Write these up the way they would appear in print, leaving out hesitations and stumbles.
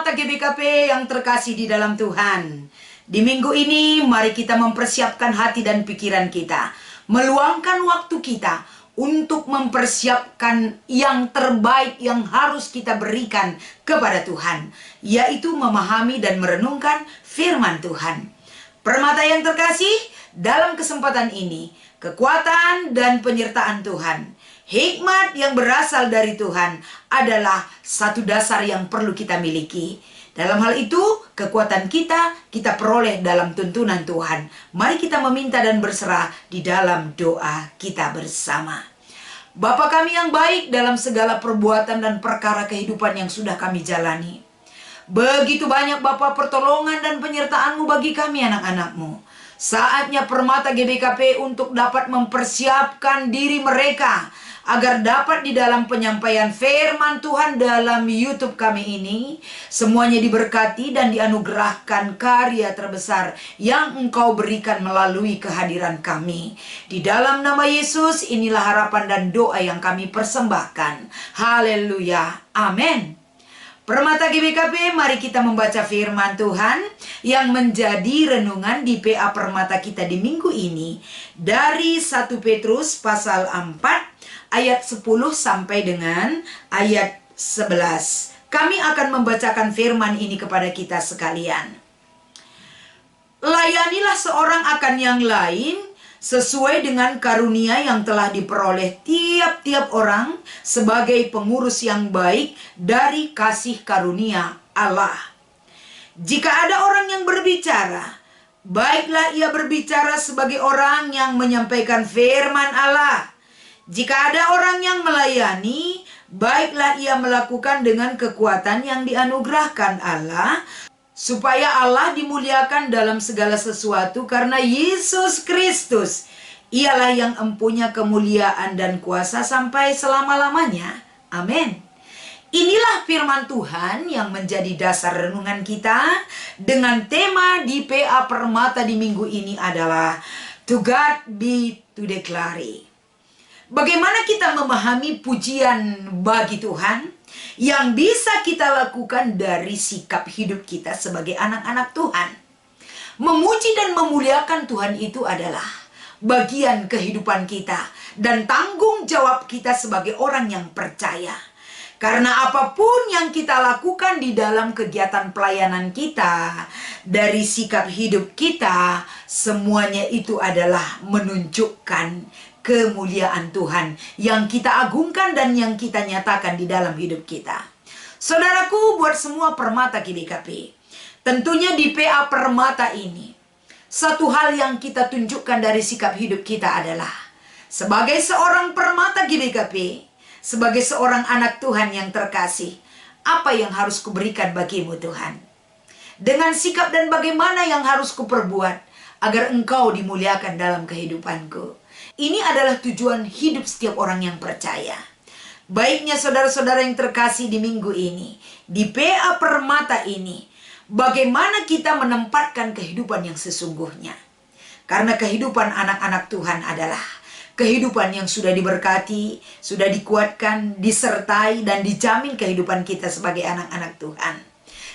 Permata GBKP yang terkasih di dalam Tuhan. Di minggu ini mari kita mempersiapkan hati dan pikiran kita, meluangkan waktu kita untuk mempersiapkan yang terbaik yang harus kita berikan kepada Tuhan, yaitu memahami dan merenungkan firman Tuhan. Permata yang terkasih, dalam kesempatan ini, kekuatan dan penyertaan Tuhan, hikmat yang berasal dari Tuhan adalah satu dasar yang perlu kita miliki. Dalam hal itu, kekuatan kita peroleh dalam tuntunan Tuhan. Mari kita meminta dan berserah di dalam doa kita bersama. Bapa kami yang baik, dalam segala perbuatan dan perkara kehidupan yang sudah kami jalani, begitu banyak Bapa pertolongan dan penyertaan-Mu bagi kami anak-anak-Mu. Saatnya Permata GBKP untuk dapat mempersiapkan diri mereka agar dapat di dalam penyampaian firman Tuhan dalam YouTube kami ini, semuanya diberkati dan dianugerahkan karya terbesar yang Engkau berikan melalui kehadiran kami. Di dalam nama Yesus, inilah harapan dan doa yang kami persembahkan. Haleluya. Amin. Permata GBKP, mari kita membaca firman Tuhan yang menjadi renungan di PA Permata kita di minggu ini dari 1 Petrus pasal 4 ayat 10 sampai dengan ayat 11. Kami akan membacakan firman ini kepada kita sekalian. Layanilah seorang akan yang lain sesuai dengan karunia yang telah diperoleh tiap-tiap orang sebagai pengurus yang baik dari kasih karunia Allah. Jika ada orang yang berbicara, baiklah ia berbicara sebagai orang yang menyampaikan firman Allah. Jika ada orang yang melayani, baiklah ia melakukan dengan kekuatan yang dianugerahkan Allah, supaya Allah dimuliakan dalam segala sesuatu karena Yesus Kristus. Ialah yang empunya kemuliaan dan kuasa sampai selama-lamanya. Amin. Inilah firman Tuhan yang menjadi dasar renungan kita dengan tema di PA Permata di minggu ini adalah To God be to the glory. Bagaimana kita memahami pujian bagi Tuhan yang bisa kita lakukan dari sikap hidup kita sebagai anak-anak Tuhan. Memuji dan memuliakan Tuhan itu adalah bagian kehidupan kita dan tanggung jawab kita sebagai orang yang percaya. Karena apapun yang kita lakukan di dalam kegiatan pelayanan kita, dari sikap hidup kita, semuanya itu adalah menunjukkan kemuliaan Tuhan yang kita agungkan dan yang kita nyatakan di dalam hidup kita. Saudaraku, buat semua Permata GBKP, tentunya di PA Permata ini, satu hal yang kita tunjukkan dari sikap hidup kita adalah sebagai seorang Permata GBKP, sebagai seorang anak Tuhan yang terkasih, apa yang harus kuberikan bagimu Tuhan? Dengan sikap dan bagaimana yang harus kuperbuat agar Engkau dimuliakan dalam kehidupanku? Ini adalah tujuan hidup setiap orang yang percaya. Baiknya saudara-saudara yang terkasih di minggu ini, di PA Permata ini, bagaimana kita menempatkan kehidupan yang sesungguhnya. Karena kehidupan anak-anak Tuhan adalah kehidupan yang sudah diberkati, sudah dikuatkan, disertai, dan dijamin kehidupan kita sebagai anak-anak Tuhan.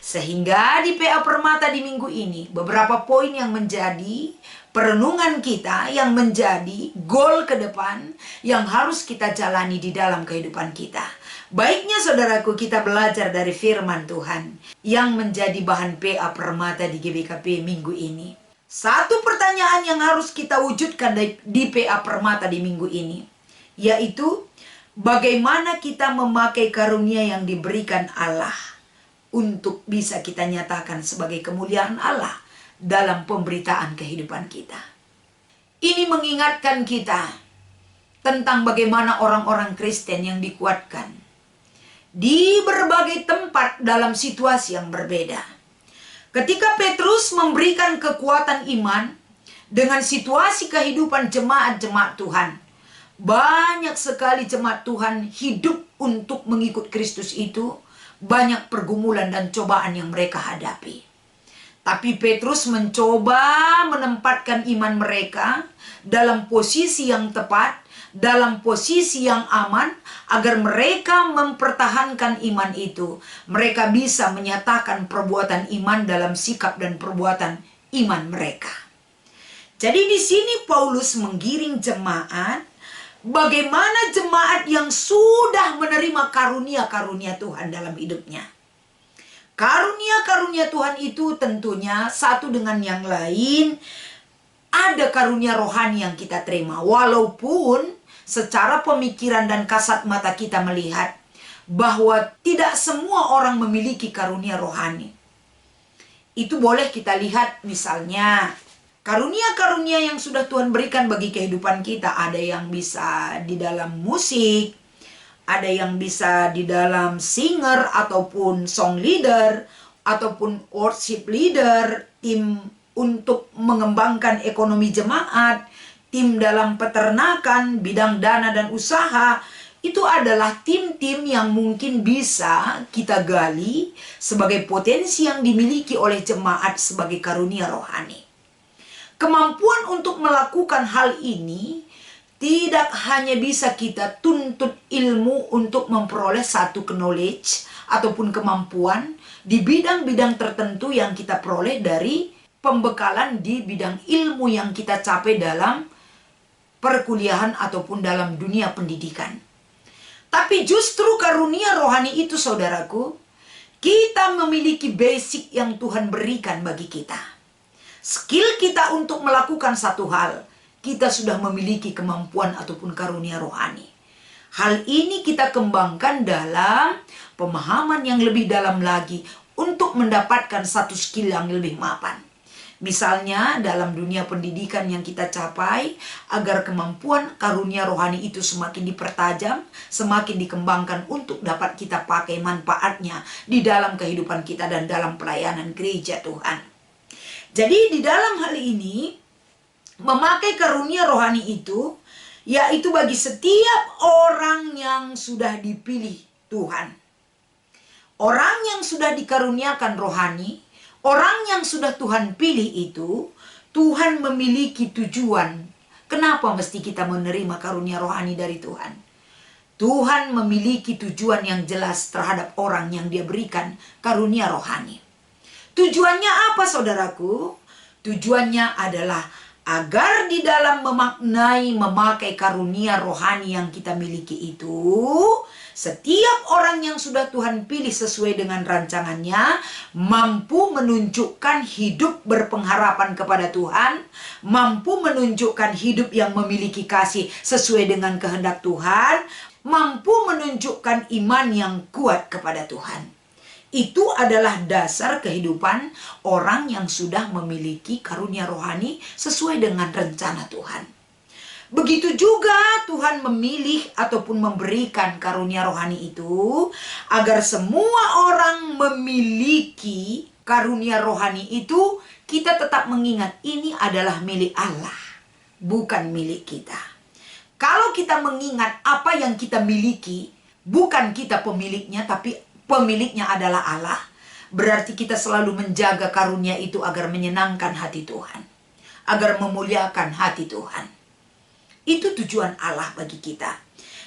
Sehingga di PA Permata di minggu ini, beberapa poin yang menjadi perenungan kita, yang menjadi goal ke depan yang harus kita jalani di dalam kehidupan kita. Baiknya saudaraku, kita belajar dari firman Tuhan yang menjadi bahan PA Permata di GBKP minggu ini. Satu pertanyaan yang harus kita wujudkan di PA Permata di minggu ini, yaitu bagaimana kita memakai karunia yang diberikan Allah untuk bisa kita nyatakan sebagai kemuliaan Allah dalam pemberitaan kehidupan kita. Ini mengingatkan kita tentang bagaimana orang-orang Kristen yang dikuatkan di berbagai tempat dalam situasi yang berbeda. Ketika Petrus memberikan kekuatan iman dengan situasi kehidupan jemaat-jemaat Tuhan, banyak sekali jemaat Tuhan hidup untuk mengikut Kristus itu, banyak pergumulan dan cobaan yang mereka hadapi. Tapi Petrus mencoba menempatkan iman mereka dalam posisi yang tepat dalam posisi yang aman agar mereka mempertahankan iman itu. Mereka bisa menyatakan perbuatan iman dalam sikap dan perbuatan iman mereka. Jadi di sini Paulus menggiring jemaat, bagaimana jemaat yang sudah menerima karunia-karunia Tuhan dalam hidupnya. Karunia-karunia Tuhan itu tentunya satu dengan yang lain. Ada karunia rohani yang kita terima. Walaupun secara pemikiran dan kasat mata kita melihat bahwa tidak semua orang memiliki karunia rohani. Itu boleh kita lihat misalnya karunia-karunia yang sudah Tuhan berikan bagi kehidupan kita. Ada yang bisa di dalam musik, ada yang bisa di dalam singer ataupun song leader, ataupun worship leader, tim untuk mengembangkan ekonomi jemaat, tim dalam peternakan, bidang dana dan usaha. Itu adalah tim-tim yang mungkin bisa kita gali sebagai potensi yang dimiliki oleh jemaat sebagai karunia rohani. Kemampuan untuk melakukan hal ini tidak hanya bisa kita tuntut ilmu untuk memperoleh satu knowledge ataupun kemampuan di bidang-bidang tertentu yang kita peroleh dari pembekalan di bidang ilmu yang kita capai dalam perkuliahan ataupun dalam dunia pendidikan. Tapi justru karunia rohani itu, saudaraku, kita memiliki basic yang Tuhan berikan bagi kita. Skill kita untuk melakukan satu hal, kita sudah memiliki kemampuan ataupun karunia rohani. Hal ini kita kembangkan dalam pemahaman yang lebih dalam lagi untuk mendapatkan satu skill yang lebih mapan. Misalnya dalam dunia pendidikan yang kita capai, agar kemampuan karunia rohani itu semakin dipertajam, semakin dikembangkan untuk dapat kita pakai manfaatnya di dalam kehidupan kita dan dalam pelayanan gereja Tuhan. Jadi di dalam hal ini, memakai karunia rohani itu, yaitu bagi setiap orang yang sudah dipilih Tuhan. Orang yang sudah dikaruniakan rohani, orang yang sudah Tuhan pilih itu, Tuhan memiliki tujuan. Kenapa mesti kita menerima karunia rohani dari Tuhan? Tuhan memiliki tujuan yang jelas terhadap orang yang Dia berikan karunia rohani. Tujuannya apa, saudaraku? Tujuannya adalah agar di dalam memaknai, memakai karunia rohani yang kita miliki itu, setiap orang yang sudah Tuhan pilih sesuai dengan rancangannya, mampu menunjukkan hidup berpengharapan kepada Tuhan, mampu menunjukkan hidup yang memiliki kasih sesuai dengan kehendak Tuhan, mampu menunjukkan iman yang kuat kepada Tuhan. Itu adalah dasar kehidupan orang yang sudah memiliki karunia rohani sesuai dengan rencana Tuhan. Begitu juga Tuhan memilih ataupun memberikan karunia rohani itu agar semua orang memiliki karunia rohani itu. Kita tetap mengingat ini adalah milik Allah, bukan milik kita. Kalau kita mengingat apa yang kita miliki, bukan kita pemiliknya, tapi pemiliknya adalah Allah, berarti kita selalu menjaga karunia itu agar menyenangkan hati Tuhan, agar memuliakan hati Tuhan. Itu tujuan Allah bagi kita.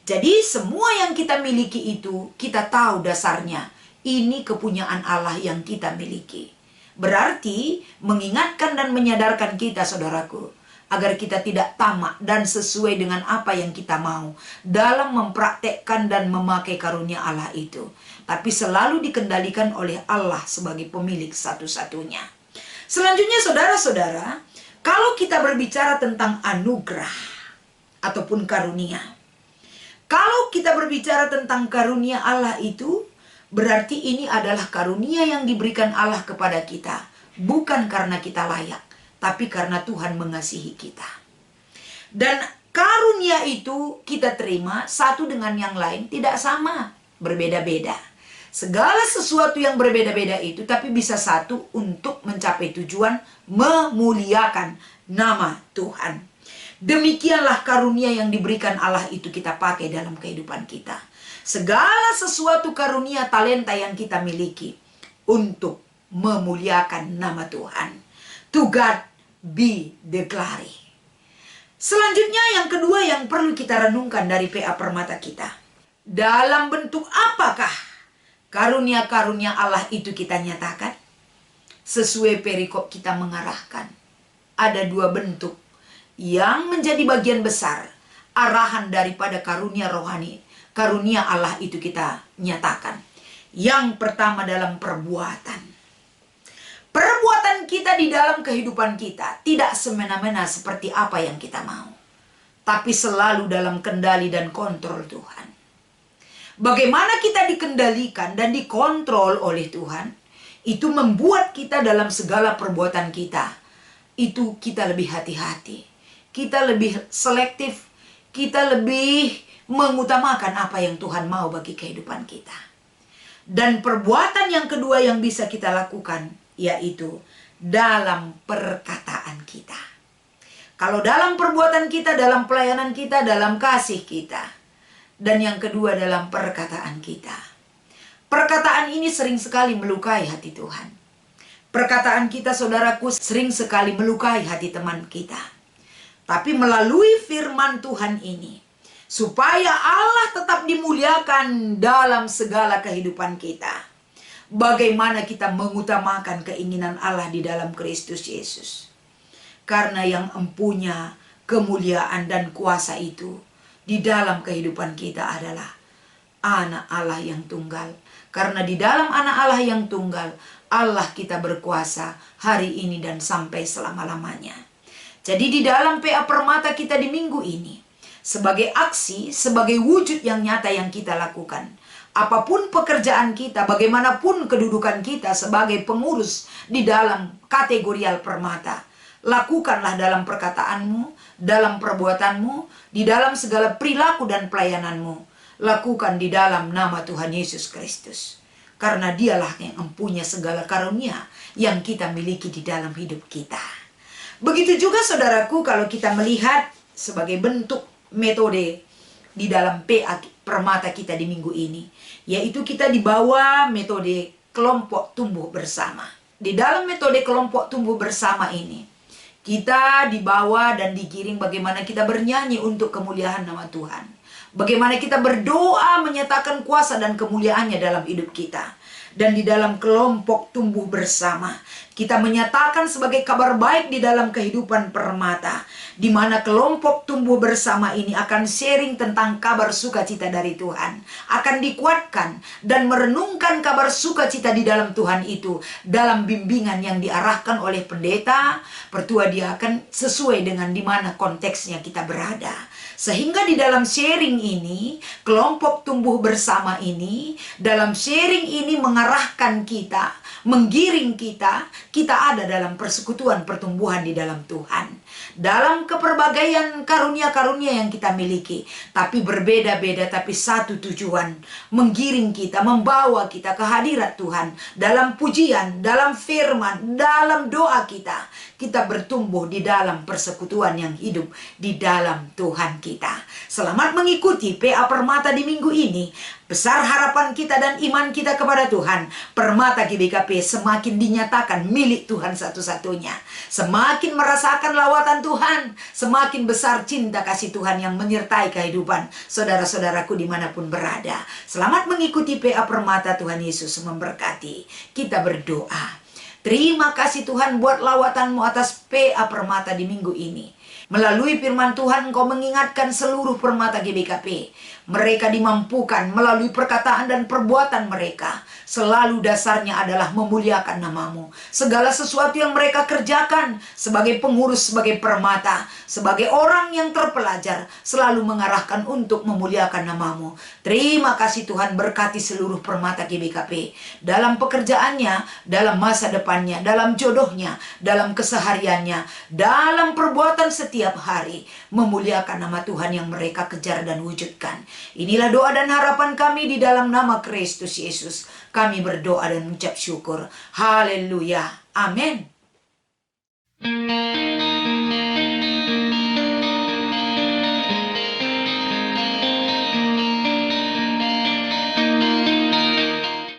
Jadi semua yang kita miliki itu, kita tahu dasarnya ini kepunyaan Allah yang kita miliki. Berarti mengingatkan dan menyadarkan kita, saudaraku, agar kita tidak tamak dan sesuai dengan apa yang kita mau dalam mempraktekkan dan memakai karunia Allah itu. Tapi selalu dikendalikan oleh Allah sebagai pemilik satu-satunya. Selanjutnya, saudara-saudara, kalau kita berbicara tentang anugerah ataupun karunia, kalau kita berbicara tentang karunia Allah itu, berarti ini adalah karunia yang diberikan Allah kepada kita, bukan karena kita layak, tapi karena Tuhan mengasihi kita. Dan karunia itu kita terima satu dengan yang lain tidak sama, berbeda-beda. Segala sesuatu yang berbeda-beda itu tapi bisa satu untuk mencapai tujuan memuliakan nama Tuhan. Demikianlah karunia yang diberikan Allah itu kita pakai dalam kehidupan kita. Segala sesuatu karunia talenta yang kita miliki untuk memuliakan nama Tuhan. To God be the glory. Selanjutnya yang kedua yang perlu kita renungkan dari PA Permata kita. Dalam bentuk apakah karunia-karunia Allah itu kita nyatakan? Sesuai perikop kita mengarahkan. Ada dua bentuk yang menjadi bagian besar arahan daripada karunia rohani. Karunia Allah itu kita nyatakan. Yang pertama dalam perbuatan. Perbuatan kita di dalam kehidupan kita tidak semena-mena seperti apa yang kita mau, tapi selalu dalam kendali dan kontrol Tuhan. Bagaimana kita dikendalikan dan dikontrol oleh Tuhan, itu membuat kita dalam segala perbuatan kita, itu kita lebih hati-hati, kita lebih selektif, kita lebih mengutamakan apa yang Tuhan mau bagi kehidupan kita. Dan perbuatan yang kedua yang bisa kita lakukan, yaitu dalam perkataan kita. Kalau dalam perbuatan kita, dalam pelayanan kita, dalam kasih kita. Dan yang kedua dalam perkataan kita. Perkataan ini sering sekali melukai hati Tuhan. Perkataan kita, saudaraku, sering sekali melukai hati teman kita. Tapi melalui firman Tuhan ini, supaya Allah tetap dimuliakan dalam segala kehidupan kita. Bagaimana kita mengutamakan keinginan Allah di dalam Kristus Yesus. Karena yang empunya kemuliaan dan kuasa itu di dalam kehidupan kita adalah anak Allah yang tunggal. Karena di dalam anak Allah yang tunggal, Allah kita berkuasa hari ini dan sampai selama-lamanya. Jadi di dalam PA Permata kita di minggu ini, sebagai aksi, sebagai wujud yang nyata yang kita lakukan, apapun pekerjaan kita, bagaimanapun kedudukan kita sebagai pengurus di dalam kategorial Permata, lakukanlah dalam perkataanmu, dalam perbuatanmu, di dalam segala perilaku dan pelayananmu. Lakukan di dalam nama Tuhan Yesus Kristus. Karena dialah yang mempunyai segala karunia yang kita miliki di dalam hidup kita. Begitu juga saudaraku kalau kita melihat sebagai bentuk metode di dalam PA Permata kita di minggu ini, yaitu kita dibawa metode kelompok tumbuh bersama. Di dalam metode kelompok tumbuh bersama ini, kita dibawa dan digiring bagaimana kita bernyanyi untuk kemuliaan nama Tuhan. Bagaimana kita berdoa menyatakan kuasa dan kemuliaannya dalam hidup kita. Dan di dalam kelompok tumbuh bersama, kita menyatakan sebagai kabar baik di dalam kehidupan Permata, di mana kelompok tumbuh bersama ini akan sharing tentang kabar sukacita dari Tuhan, akan dikuatkan dan merenungkan kabar sukacita di dalam Tuhan itu dalam bimbingan yang diarahkan oleh pendeta, pertua diaken, sesuai dengan di mana konteksnya kita berada. Sehingga di dalam sharing ini, kelompok tumbuh bersama ini, dalam sharing ini mengarahkan kita, menggiring kita ada dalam persekutuan pertumbuhan di dalam Tuhan. Dalam keperbagaian karunia-karunia yang kita miliki, tapi berbeda-beda, tapi satu tujuan, menggiring kita, membawa kita ke hadirat Tuhan. Dalam pujian, dalam firman, dalam doa kita bertumbuh di dalam persekutuan yang hidup di dalam Tuhan kita. Selamat mengikuti PA Permata di minggu ini. Besar harapan kita dan iman kita kepada Tuhan. Permata GBKP semakin dinyatakan milik Tuhan satu-satunya. Semakin merasakan lawatan Tuhan, semakin besar cinta kasih Tuhan yang menyertai kehidupan saudara-saudaraku dimanapun berada. Selamat mengikuti PA Permata. Tuhan Yesus memberkati. Kita berdoa. Terima kasih Tuhan buat lawatanmu atas PA Permata di minggu ini. Melalui firman Tuhan Engkau mengingatkan seluruh Permata GBKP. Mereka dimampukan melalui perkataan dan perbuatan mereka. Selalu dasarnya adalah memuliakan namamu. Segala sesuatu yang mereka kerjakan sebagai pengurus, sebagai Permata, sebagai orang yang terpelajar, selalu mengarahkan untuk memuliakan namamu. Terima kasih Tuhan, berkati seluruh Permata GBKP. Dalam pekerjaannya, dalam masa depannya, dalam jodohnya, dalam kesehariannya, dalam perbuatan setiap hari, memuliakan nama Tuhan yang mereka kejar dan wujudkan. Inilah doa dan harapan kami di dalam nama Kristus Yesus. Kami berdoa dan mengucap syukur. Haleluya. Amin.